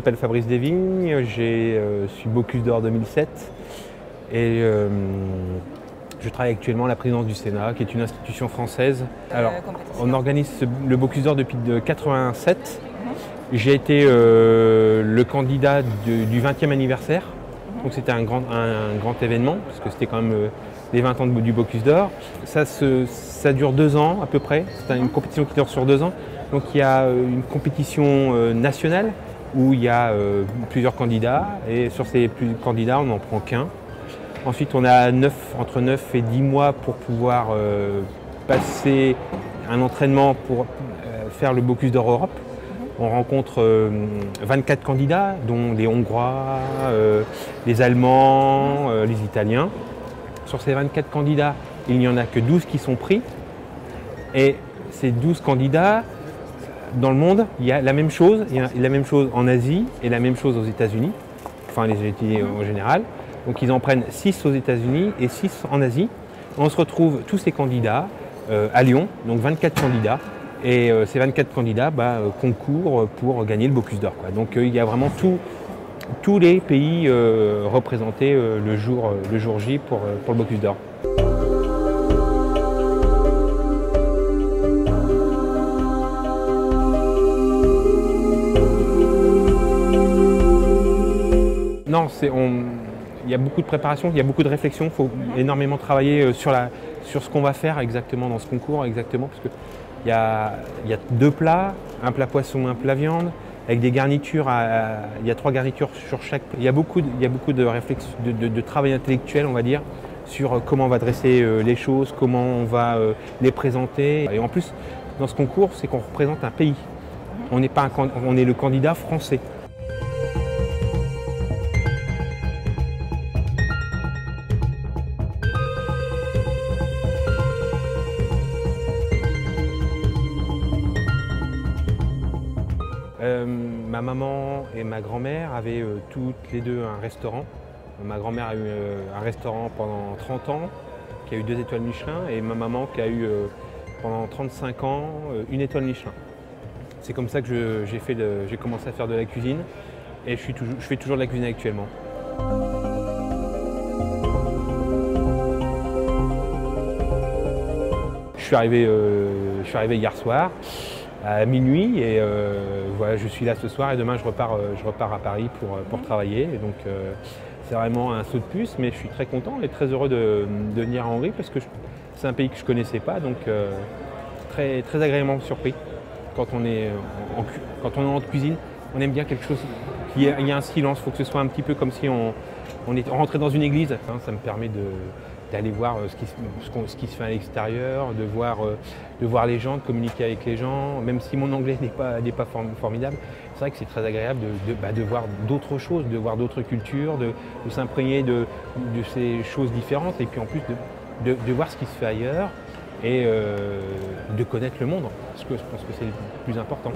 m'appelle Fabrice Desvignes, je suis Bocuse d'Or 2007 et je travaille actuellement à la présidence du Sénat, qui est une institution française. Alors, on organise le Bocuse d'Or depuis 1987. J'ai été le candidat du 20e anniversaire, donc c'était un grand événement, parce que c'était quand même les 20 ans du Bocuse d'Or. Ça dure 2 ans à peu près, c'est une compétition qui dure sur 2 ans. Donc il y a une compétition nationale où il y a plusieurs candidats et sur ces candidats on n'en prend qu'un. Ensuite on a entre 9 et 10 mois pour pouvoir passer un entraînement pour faire le Bocuse d'Or Europe. On rencontre 24 candidats dont les Hongrois, les Allemands, les Italiens. Sur ces 24 candidats, il n'y en a que 12 qui sont pris et ces 12 candidats, dans le monde, il y a la même chose. Il y a la même chose en Asie et la même chose aux États-Unis, enfin les États-Unis en général. Donc ils en prennent 6 aux États-Unis et 6 en Asie. On se retrouve tous ces candidats à Lyon, donc 24 candidats. Et ces 24 candidats concourent pour gagner le Bocuse d'Or. Donc il y a vraiment tous les pays représentés le jour J pour le Bocuse d'Or. Non, il y a beaucoup de préparation, il y a beaucoup de réflexion, il faut énormément travailler sur ce qu'on va faire exactement dans ce concours, parce que il y a 2 plats, un plat poisson, un plat viande, avec des garnitures, il y a 3 garnitures sur chaque plat. Il y a beaucoup de réflexion, de travail intellectuel, on va dire, sur comment on va dresser les choses, comment on va les présenter. Et en plus, dans ce concours, c'est qu'on représente un pays. On est le candidat français. Ma maman et ma grand-mère avaient toutes les deux un restaurant. Ma grand-mère a eu un restaurant pendant 30 ans, qui a eu 2 étoiles Michelin, et ma maman qui a eu pendant 35 ans 1 étoile Michelin. C'est comme ça que j'ai commencé à faire de la cuisine, et je fais toujours de la cuisine actuellement. Je suis arrivé hier soir à minuit et voilà, je suis là ce soir et demain je repars à Paris pour travailler. Et donc c'est vraiment un saut de puce, mais je suis très content et très heureux de venir à Hongrie parce que c'est un pays que je ne connaissais pas, donc très agréablement surpris. Quand on est en cuisine, on aime bien quelque chose, il y a un silence, il faut que ce soit un petit peu comme si on est rentré dans une église. Ça me permet d'aller voir ce qui se fait à l'extérieur, de voir les gens, de communiquer avec les gens, même si mon anglais n'est pas formidable. C'est vrai que c'est très agréable de voir d'autres choses, de voir d'autres cultures, de s'imprégner de ces choses différentes et puis en plus de voir ce qui se fait ailleurs et de connaître le monde, parce que je pense que c'est le plus important.